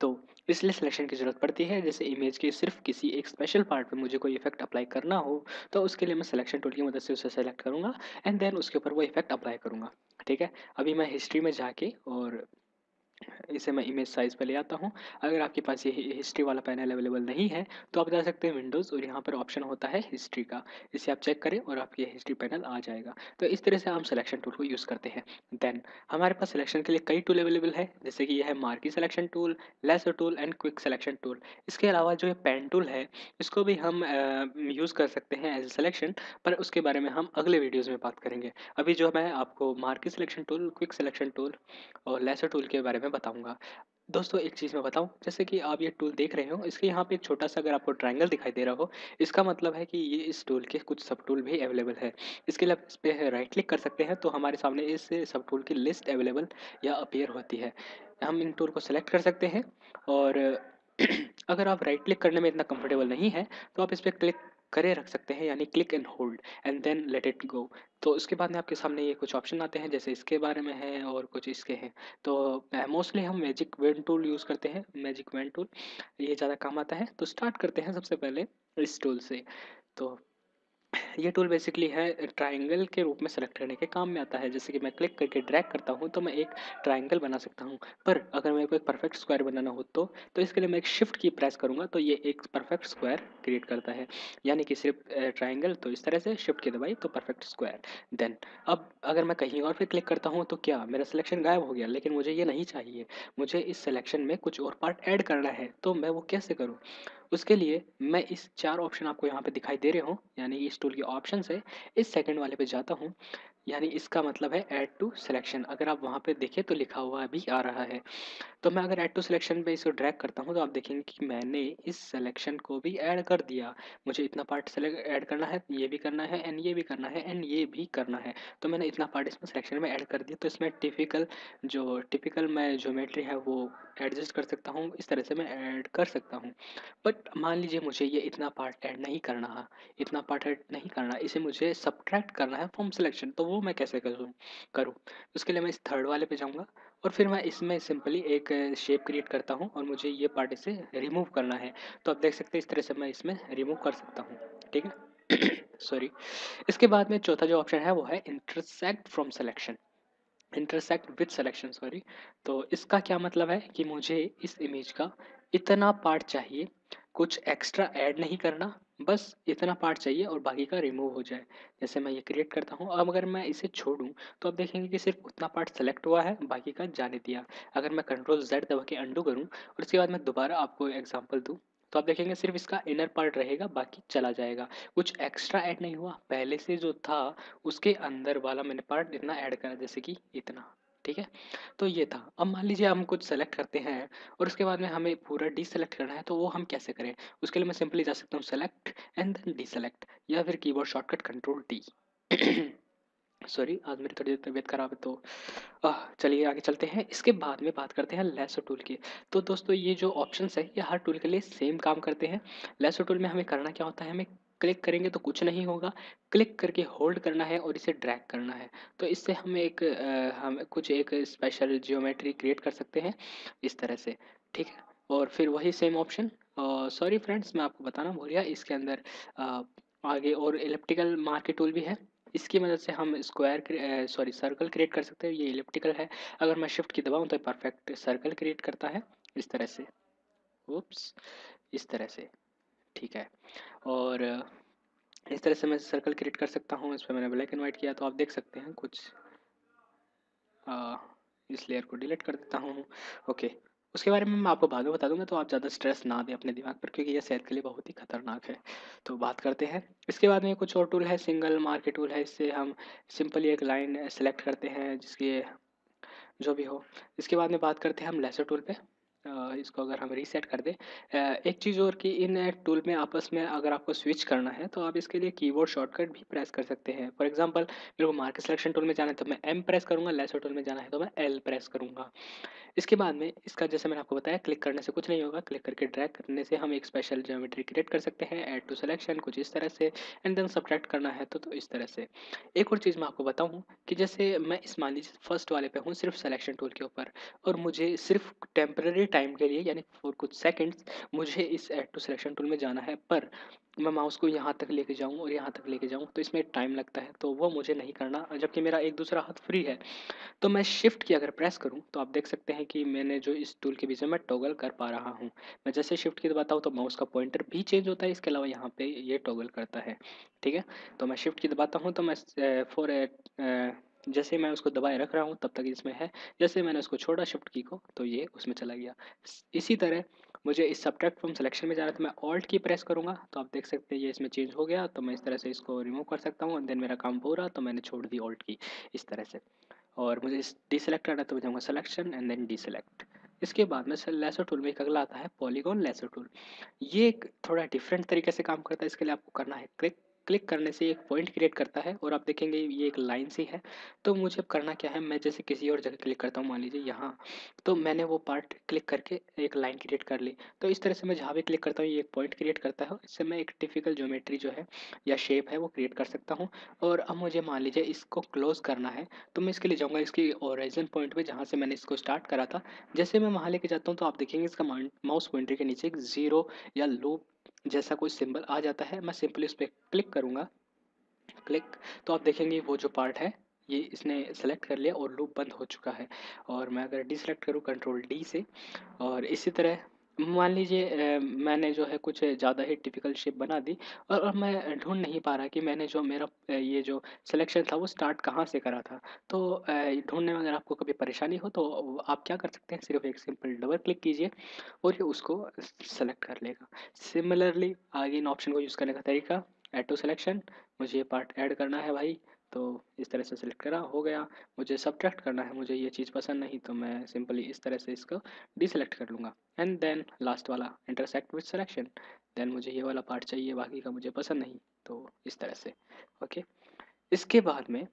तो इसलिए सिलेक्शन की ज़रूरत पड़ती है। जैसे इमेज के सिर्फ किसी एक स्पेशल पार्ट पे मुझे कोई इफेक्ट अप्लाई करना हो, तो उसके लिए मैं सिलेक्शन टूल की मदद से उसे सेलेक्ट करूँगा एंड देन उसके ऊपर वो इफेक्ट अप्लाई करूँगा, ठीक है। अभी मैं हिस्ट्री में जाके और इसे मैं इमेज साइज़ पे ले आता हूँ। अगर आपके पास ये हिस्ट्री वाला पैनल अवेलेबल नहीं है तो आप जा सकते हैं विंडोज़ और यहाँ पर ऑप्शन होता है हिस्ट्री का, इसे आप चेक करें और आपके हिस्ट्री पैनल आ जाएगा। तो इस तरह से हम सिलेक्शन टूल को यूज़ करते हैं। देन हमारे पास सिलेक्शन के लिए कई टूल अवेलेबल है, जैसे कि यह है marquee selection tool, lasso tool and quick selection tool. इसके अलावा जो ये पेन टूल है इसको भी हम यूज़ कर सकते हैं एज सिलेक्शन, पर उसके बारे में हम अगले वीडियोज़ में बात करेंगे। अभी जो मैं आपको marquee selection tool, quick selection tool और लेसर टूल के बारे में बताऊंगा। दोस्तों एक चीज़ मैं बताऊं, जैसे कि आप ये टूल देख रहे हो, इसके यहाँ पे एक छोटा सा अगर आपको ट्रायंगल दिखाई दे रहा हो, इसका मतलब है कि ये इस टूल के कुछ सब टूल भी अवेलेबल है। इसके लिए आप इस पर राइट क्लिक कर सकते हैं तो हमारे सामने इस सब टूल की लिस्ट अवेलेबल या अपीयर होती है। हम इन टूल को सेलेक्ट कर सकते हैं और अगर आप राइट क्लिक करने में इतना कंफर्टेबल नहीं है तो आप इस पर क्लिक करे रख सकते हैं, यानी click and hold and then let it go. तो उसके बाद में आपके सामने ये कुछ ऑप्शन आते हैं, जैसे इसके बारे में है और कुछ इसके हैं। तो मोस्टली हम मैजिक वेन टूल यूज़ करते हैं, मैजिक वेन टूल ये ज़्यादा काम आता है। तो स्टार्ट करते हैं सबसे पहले इस टूल से। तो ये टूल बेसिकली है ट्रायंगल के रूप में सेलेक्ट करने के काम में आता है। जैसे कि मैं क्लिक करके ड्रैग करता हूँ तो मैं एक ट्रायंगल बना सकता हूँ, पर अगर मेरे को एक परफेक्ट स्क्वायर बनाना हो तो इसके लिए मैं एक शिफ्ट की प्रेस करूँगा तो ये एक परफेक्ट स्क्वायर क्रिएट करता है। यानी कि सिर्फ ट्रायंगल, तो इस तरह से शिफ्ट की दबाई तो परफेक्ट स्क्वायर। देन अब अगर मैं कहीं और पे क्लिक करता हूँ तो क्या मेरा सिलेक्शन गायब हो गया, लेकिन मुझे ये नहीं चाहिए। मुझे इस सिलेक्शन में कुछ और पार्ट ऐड करना है, तो मैं वो कैसे करूँ। उसके लिए मैं इस 4 ऑप्शन आपको यहाँ पे दिखाई दे रहे हो, यानी इस टूल के ऑप्शन से इस सेकंड वाले पे जाता हूँ, यानी इसका मतलब है ऐड टू सिलेक्शन। अगर आप वहाँ पे देखें तो लिखा हुआ भी आ रहा है। तो मैं अगर ऐड टू सिलेक्शन पे इसको ड्रैग करता हूँ तो आप देखेंगे कि मैंने इस सिलेक्शन को भी ऐड कर दिया। मुझे इतना पार्ट सेलेक्ट ऐड करना है, ये भी करना है एंड ये भी करना है एंड ये भी करना है। तो मैंने इतना पार्ट इसमें सिलेक्शन में ऐड कर दिया। तो इसमें टिपिकल मैं ज्योमेट्री है वो एडजस्ट कर सकता हूँ, इस तरह से मैं ऐड कर सकता हूँ। बट मान लीजिए मुझे ये इतना पार्ट ऐड नहीं करना है, इतना पार्ट ऐड नहीं करना, इसे मुझे सब्ट्रैक्ट करना है फ्रॉम सिलेक्शन। तो वो मैं कैसे करूँ। उसके लिए मैं इस थर्ड वाले पे जाऊँगा और फिर मैं इसमें सिंपली एक शेप क्रिएट करता हूँ और मुझे ये पार्ट इसे रिमूव करना है। तो आप देख सकते हैं इस तरह से मैं इसमें रिमूव कर सकता हूँ, ठीक है। सॉरी। इसके बाद में चौथा जो ऑप्शन है वो है intersect from selection, intersect with selection, sorry. तो इसका क्या मतलब है कि मुझे इस इमेज का इतना पार्ट चाहिए कुछ एक्स्ट्रा ऐड नहीं करना, बस इतना पार्ट चाहिए और बाकी का रिमूव हो जाए। जैसे मैं ये क्रिएट करता हूँ, अब अगर मैं इसे छोड़ूँ तो आप देखेंगे कि सिर्फ उतना पार्ट सेलेक्ट हुआ है, बाकी का जाने दिया। अगर मैं कंट्रोल जेड दबा के अंडू करूँ और उसके बाद मैं दोबारा आपको एग्जांपल दूँ, तो आप देखेंगे सिर्फ इसका इनर पार्ट रहेगा, बाकी चला जाएगा। कुछ एक्स्ट्रा ऐड नहीं हुआ, पहले से जो था उसके अंदर वाला मैंने पार्ट इतना ऐड करा, जैसे कि इतना। ठीक है, तो ये था। अब मान लीजिए हम कुछ सेलेक्ट करते हैं और उसके बाद में हमें पूरा डीसेलेक्ट करना है, तो वो हम कैसे करें? उसके लिए मैं सिंपली जा सकता हूँ सेलेक्ट एंड देन डीसेलेक्ट, या फिर keyboard shortcut control T. Sorry, आज मेरी थोड़ी तबीयत खराब है, तो चलिए आगे चलते हैं। इसके बाद में बात करते हैं लेसो टूल की। तो दोस्तों ये जो ऑप्शंस है ये हर टूल के लिए सेम काम करते हैं। लेसो टूल में हमें करना क्या होता है, हमें क्लिक करेंगे तो कुछ नहीं होगा, क्लिक करके होल्ड करना है और इसे ड्रैग करना है। तो इससे हम हम कुछ एक स्पेशल जियोमेट्री क्रिएट कर सकते हैं इस तरह से। ठीक है, और फिर वही सेम ऑप्शन, सॉरी फ्रेंड्स मैं आपको बताना भूल गया, इसके अंदर अ, आगे और इलिप्टिकल मार्क टूल भी है। इसकी मदद से हम सर्कल क्रिएट कर सकते हैं। ये इलिप्टिकल है, अगर मैं शिफ्ट की दबाऊँ तो परफेक्ट सर्कल क्रिएट करता है इस तरह से। उप्स, इस तरह से। ठीक है, और इस तरह से मैं सर्कल क्रिएट कर सकता हूँ। इस पर मैंने ब्लैक एंड वाइट किया तो आप देख सकते हैं कुछ। इस लेयर को डिलीट कर देता हूँ। ओके, उसके बारे में मैं आपको बाद में बता दूंगा, तो आप ज़्यादा स्ट्रेस ना दें अपने दिमाग पर, क्योंकि यह सेहत के लिए बहुत ही खतरनाक है। तो बात करते हैं, इसके बाद में कुछ और टूल है, सिंगल मार्क टूल है। इससे हम सिंपली एक लाइन सेलेक्ट करते हैं जिसकी जो भी हो। इसके बाद में बात करते हैं हम लेसर टूल पे। इसको अगर हम रीसेट कर दें, एक चीज़ और कि इन टूल में आपस में अगर आपको स्विच करना है तो आप इसके लिए कीबोर्ड शॉर्टकट भी प्रेस कर सकते हैं। फॉर एग्जांपल मेरे को मार्क सिलेक्शन टूल में जाना है तो मैं एम प्रेस करूँगा, लेसर टूल में जाना है तो मैं एल प्रेस करूँगा। इसके बाद में इसका जैसे मैंने आपको बताया, क्लिक करने से कुछ नहीं होगा, क्लिक करके ड्रैग करने से हम एक स्पेशल ज्योमेट्री क्रिएट कर सकते हैं। ऐड टू सिलेक्शन कुछ इस तरह से, एंड देन सब्ट्रैक्ट करना है तो इस तरह से। एक और चीज़ मैं आपको बताऊँ कि जैसे मैं इस मान लीजिए फर्स्ट वाले पे हूँ, सिर्फ सिलेक्शन टूल के ऊपर, और मुझे सिर्फ टेम्पररी टाइम के लिए यानी फॉर कुछ सेकंड्स मुझे इस ऐड टू सिलेक्शन टूल में जाना है, पर मैं माउस को यहाँ तक लेके जाऊँ और यहाँ तक लेके जाऊँ तो इसमें टाइम लगता है, तो वो मुझे नहीं करना। जबकि मेरा एक दूसरा हाथ फ्री है, तो मैं शिफ्ट की अगर प्रेस करूँ तो आप देख सकते हैं कि मैंने जो इस टूल के बीच में मैं टॉगल कर पा रहा हूँ। मैं जैसे शिफ्ट की दबाता हूँ तो माउस का पॉइंटर भी चेंज होता है, इसके अलावा यहाँ पे ये टॉगल करता है। ठीक है, तो मैं शिफ्ट की दबाता हूँ तो मैं जैसे मैं उसको दबाए रख रहा हूँ तब तक इसमें है, जैसे मैंने उसको छोड़ा शिफ्ट की को तो ये उसमें चला गया। इसी तरह मुझे इस सब्ट्रैक्ट फ्रॉम सिलेक्शन में जाना है तो मैं ऑल्ट की प्रेस करूँगा तो आप देख सकते हैं ये इसमें चेंज हो गया, तो मैं इस तरह से इसको रिमूव कर सकता हूँ। देन मेरा काम पूरा, तो मैंने छोड़ दी ऑल्ट की इस तरह से। और मुझे डीसेलेक्ट करना है तो मैं जाऊँगा सिलेक्शन एंड देन डीसेलेक्ट। इसके बाद में लेसर टूल में एक अगला आता है पॉलीगॉन लेसर टूल। ये एक थोड़ा डिफरेंट तरीके से काम करता है। इसके लिए आपको करना है क्लिक, क्लिक करने से एक पॉइंट क्रिएट करता है और आप देखेंगे ये एक लाइन सी है। तो मुझे अब करना क्या है, मैं जैसे किसी और जगह क्लिक करता हूँ, मान लीजिए यहाँ, तो मैंने वो पार्ट क्लिक करके एक लाइन क्रिएट कर ली। तो इस तरह से मैं जहाँ भी क्लिक करता हूँ ये एक पॉइंट क्रिएट करता है। इससे मैं एक टिपिकल ज्योमेट्री जो है या शेप है वो क्रिएट कर सकता हूँ। और अब मुझे मान लीजिए इसको क्लोज करना है, तो मैं इसके लिए जाऊँगा इसकी ओरिजिन पॉइंट पे जहाँ से मैंने इसको स्टार्ट करा था। जैसे मैं वहाँ लेके जाता हूँ तो आप देखेंगे इसका माउस पॉइंटर के नीचे एक ज़ीरो या लूप जैसा कोई सिंबल आ जाता है। मैं सिंपली उस पर क्लिक करूँगा, क्लिक, तो आप देखेंगे वो जो पार्ट है ये इसने सेलेक्ट कर लिया और लूप बंद हो चुका है। और मैं अगर डीसेलेक्ट करूँ कंट्रोल डी से, और इसी तरह मान लीजिए मैंने जो है कुछ ज़्यादा ही टिपिकल शेप बना दी, और अब मैं ढूंढ नहीं पा रहा कि मैंने जो मेरा ये जो सिलेक्शन था वो स्टार्ट कहाँ से करा था। तो ढूंढने में अगर आपको कभी परेशानी हो तो आप क्या कर सकते हैं, सिर्फ एक सिंपल डबल क्लिक कीजिए और ये उसको सेलेक्ट कर लेगा। सिमिलरली आगे इन ऑप्शन को यूज़ करने का तरीका, ऐड टू सिलेक्शन, मुझे ये पार्ट ऐड करना है भाई, तो इस तरह से सिलेक्ट करा, हो गया। मुझे सब्ट्रैक्ट करना है, मुझे ये चीज़ पसंद नहीं, तो मैं सिंपली इस तरह से इसको डीसेलेक्ट कर लूँगा। एंड देन लास्ट वाला इंटरसेक्ट विद सिलेक्शन, देन मुझे ये वाला पार्ट चाहिए, बाकी का मुझे पसंद नहीं, तो इस तरह से। ओके, इसके बाद में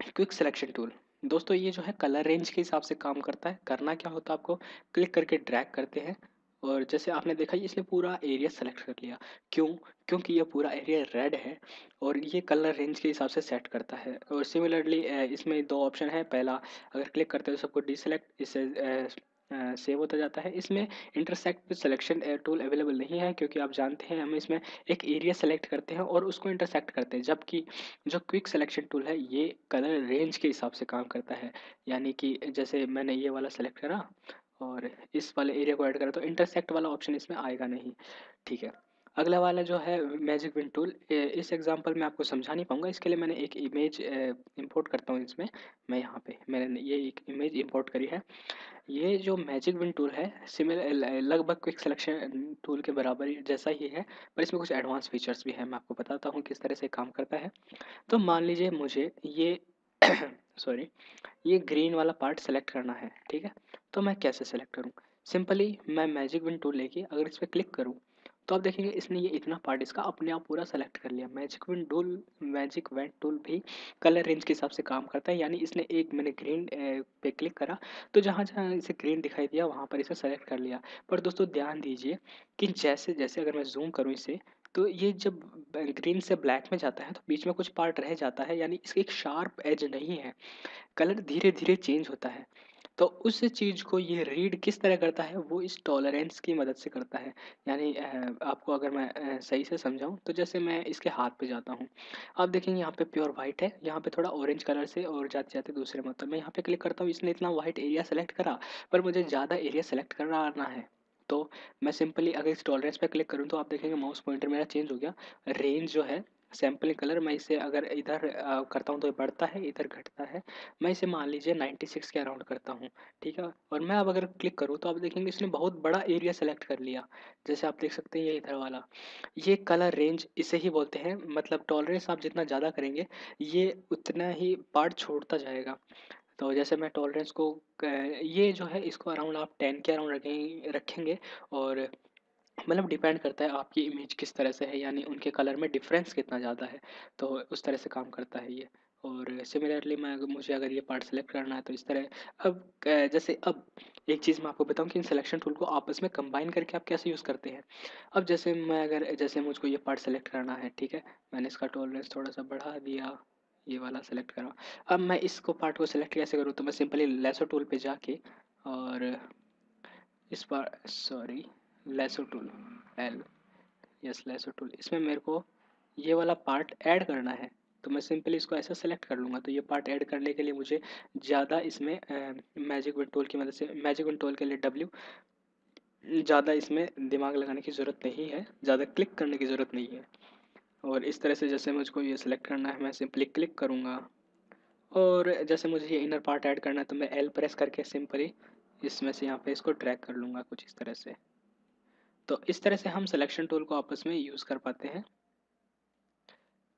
क्विक सिलेक्शन टूल। दोस्तों ये जो है कलर रेंज के हिसाब से काम करता है। करना क्या होता है, आपको क्लिक करके ड्रैग करते हैं और जैसे आपने देखा इसने पूरा एरिया सेलेक्ट कर लिया। क्यों? क्योंकि ये पूरा एरिया रेड है और ये कलर रेंज के हिसाब से सेट करता है। और सिमिलरली इसमें दो ऑप्शन है, पहला अगर क्लिक करते हैं तो सबको डीसेलेक्ट, इससे सेव होता जाता है। इसमें intersect with selection tool available नहीं है, क्योंकि आप जानते हैं हम इसमें एक एरिया सेलेक्ट करते हैं और उसको इंटरसेक्ट करते हैं, जबकि जो क्विक सिलेक्शन टूल है ये कलर रेंज के हिसाब से काम करता है। यानी कि जैसे मैंने ये वाला सेलेक्ट करा और इस वाले एरिया को ऐड करें तो इंटरसेक्ट वाला ऑप्शन इसमें आएगा नहीं। ठीक है, अगला वाला जो है मैजिक विंड टूल, इस एग्जांपल में आपको समझा नहीं पाऊंगा, इसके लिए मैंने एक इमेज इंपोर्ट करता हूँ इसमें। मैं यहाँ पे मैंने ये एक इमेज इंपोर्ट करी है। ये जो मैजिक विंड टूल है सिमिलर लगभग क्विक सिलेक्शन टूल के बराबर जैसा ही है, पर इसमें कुछ एडवांस फीचर्स भी हैं। मैं आपको बताता हूँ किस तरह से काम करता है। तो मान लीजिए मुझे ये सॉरी, ये ग्रीन वाला पार्ट सेलेक्ट करना है। ठीक है, तो मैं कैसे सेलेक्ट करूँ? सिंपली मैं मैजिक विंड टूल लेके अगर इस पर क्लिक करूँ तो आप देखेंगे इसने ये इतना पार्ट इसका अपने आप पूरा सेलेक्ट कर लिया। मैजिक विंड टूल भी कलर रेंज के हिसाब से काम करता है, यानी इसने एक मैंने ग्रीन पे क्लिक करा तो जहाँ जहाँ इसे ग्रीन दिखाई दिया वहाँ पर इसे सेलेक्ट कर लिया। पर दोस्तों ध्यान दीजिए कि जैसे जैसे अगर मैं जूम करूँ इसे, तो ये जब ग्रीन से ब्लैक में जाता है तो बीच में कुछ पार्ट रह जाता है, यानी इसकी एक शार्प एज नहीं है। कलर धीरे धीरे चेंज होता है। तो उस चीज़ को ये रीड किस तरह करता है, वो इस टॉलरेंस की मदद से करता है। यानी आपको अगर मैं सही से समझाऊं तो जैसे मैं इसके हाथ पे जाता हूँ, आप देखेंगे यहाँ पे प्योर वाइट है, यहाँ पे थोड़ा ऑरेंज कलर से और जाते जाते दूसरे मतलब मैं यहाँ पे क्लिक करता हूँ, इसने इतना वाइट एरिया सेलेक्ट करा, पर मुझे ज़्यादा एरिया सेलेक्ट करना है। तो मैं सिंपली अगर इस टॉलरेंस पे क्लिक करूँ तो आप देखेंगे माउस पॉइंटर मेरा चेंज हो गया। रेंज जो है सैम्पलिंग कलर, मैं इसे अगर इधर करता हूँ तो ये बढ़ता है, इधर घटता है। मैं इसे मान लीजिए 96 के अराउंड करता हूँ। ठीक है, और मैं अब अगर क्लिक करूँ तो आप देखेंगे इसने बहुत बड़ा एरिया सेलेक्ट कर लिया। जैसे आप देख सकते हैं ये इधर वाला, ये कलर रेंज इसे ही बोलते हैं। मतलब टॉलरेंस आप जितना ज़्यादा करेंगे ये उतना ही पार्ट छोड़ता जाएगा। तो जैसे मैं टॉलरेंस को ये जो है इसको अराउंड आप 10 के अराउंड रखेंगे। और मतलब डिपेंड करता है आपकी इमेज किस तरह से है, यानी उनके कलर में डिफरेंस कितना ज़्यादा है, तो उस तरह से काम करता है ये। और सिमिलरली मुझे अगर ये पार्ट सेलेक्ट करना है तो इस तरह। अब जैसे अब एक चीज़ मैं आपको बताऊं कि इन सिलेक्शन टूल को आपस में कंबाइन करके आप कैसे यूज़ करते हैं। अब जैसे मैं अगर जैसे मुझको ये पार्ट सेलेक्ट करना है, ठीक है, मैंने इसका टॉलरेंस थोड़ा सा बढ़ा दिया, ये वाला सेलेक्ट करा। अब मैं इसको पार्ट को सेलेक्ट कैसे करूँ, तो मैं सिंपली लेसो टूल पे जाके और इस बार sorry lasso tool, L, yes lasso tool, इसमें मेरे को ये वाला पार्ट ऐड करना है। तो मैं सिंपली इसको ऐसा सेलेक्ट कर लूँगा। तो ये पार्ट ऐड करने के लिए मुझे ज़्यादा इसमें मैजिक विंड टूल की मदद से, मैजिक विंड टूल के लिए डब्ल्यू, ज़्यादा इसमें दिमाग लगाने की ज़रूरत नहीं है, ज़्यादा क्लिक करने की ज़रूरत नहीं है। और इस तरह से जैसे मुझको ये सेलेक्ट करना है मैं सिंपली क्लिक करूँगा। और जैसे मुझे ये इनर पार्ट ऐड करना है तो मैं एल प्रेस करके सिंपली इसमें से यहाँ पे इसको ड्रैग कर लूँगा कुछ इस तरह से। तो इस तरह से हम सिलेक्शन टूल को आपस में यूज़ कर पाते हैं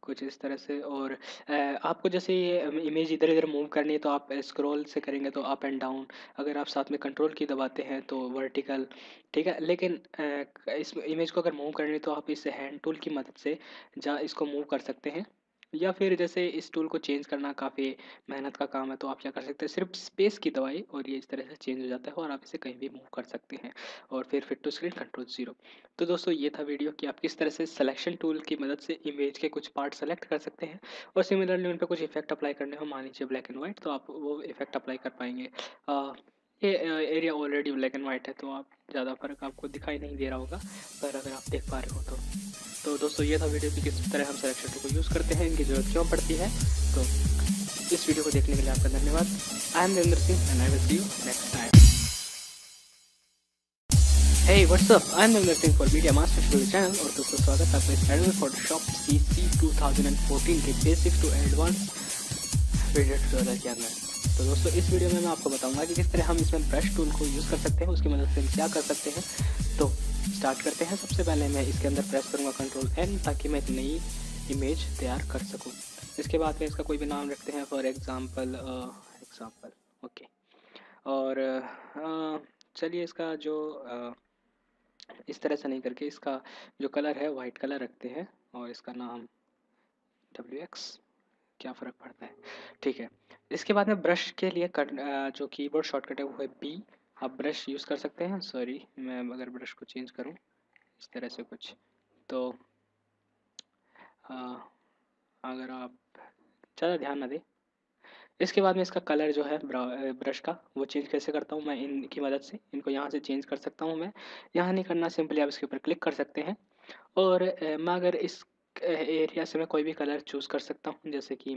कुछ इस तरह से। और आपको जैसे ये इमेज इधर इधर मूव करनी है तो आप स्क्रॉल से करेंगे तो अप एंड डाउन, अगर आप साथ में कंट्रोल की दबाते हैं तो वर्टिकल। ठीक है, लेकिन इस इमेज को अगर मूव करनी है तो आप इस हैंड टूल की मदद से जा इसको मूव कर सकते हैं। या फिर जैसे इस टूल को चेंज करना काफ़ी मेहनत का काम है तो आप क्या कर सकते हैं, सिर्फ स्पेस की दबाई और ये इस तरह से चेंज हो जाता है और आप इसे कहीं भी मूव कर सकते हैं। और फिर फिट टू स्क्रीन कंट्रोल 0। तो दोस्तों ये था वीडियो कि आप किस तरह से सिलेक्शन टूल की मदद से इमेज के कुछ पार्ट सेलेक्ट कर सकते हैं और सिमिलरली उन पर कुछ इफेक्ट अप्लाई करने हो, मान लीजिए ब्लैक एंड वाइट, तो आप वो इफेक्ट अप्लाई कर पाएंगे। ये area already black and white है तो आप ज़्यादा फर्क आपको दिखाई नहीं दे रहा होगा, पर अगर आप देख पा रहे हो तो दोस्तों ये था वीडियो कि किस तरह हम सिलेक्शन टूल को यूज़ करते हैं, इनकी ज़रूरत क्यों पड़ती है। तो इस वीडियो को देखने के लिए आपका धन्यवाद। I am Narendra Singh and I will see you next time. Hey, what's up? I'm Navneet for Media Master Studio channel और दोस्तों स्वागत है आपका इस चैनल फोटोशॉप CC 2014 के basics to advance video tutorial के अंदर। तो दोस्तों इस वीडियो में मैं आपको बताऊंगा कि किस तरह हम इसमें ब्रश टूल को यूज़ कर सकते हैं, उसकी मदद से हम क्या कर सकते हैं। तो स्टार्ट करते हैं। सबसे पहले मैं इसके अंदर प्रेस करूँगा कंट्रोल N ताकि मैं एक नई इमेज तैयार कर सकूँ। इसके बाद में इसका कोई भी नाम रखते हैं, फॉर एग्ज़ाम्पल ओके। और चलिए इसका जो इस तरह से नहीं करके इसका जो कलर है वाइट कलर रखते हैं और इसका नाम WX, क्या फ़र्क पड़ता है। ठीक है, इसके बाद में ब्रश के लिए जो कीबोर्ड शॉर्टकट है वो है B। आप ब्रश यूज़ कर सकते हैं। सॉरी, मैं अगर ब्रश को चेंज करूं इस तरह से कुछ, तो अगर आप ज़्यादा ध्यान ना दें। इसके बाद में इसका कलर जो है ब्रश का वो चेंज कैसे करता हूँ मैं, इनकी मदद से इनको यहाँ से चेंज कर सकता हूँ। मैं यहाँ नहीं करना, सिंपली आप इसके ऊपर क्लिक कर सकते हैं और मैं अगर इस एरिया से मैं कोई भी कलर चूज़ कर सकता हूँ, जैसे कि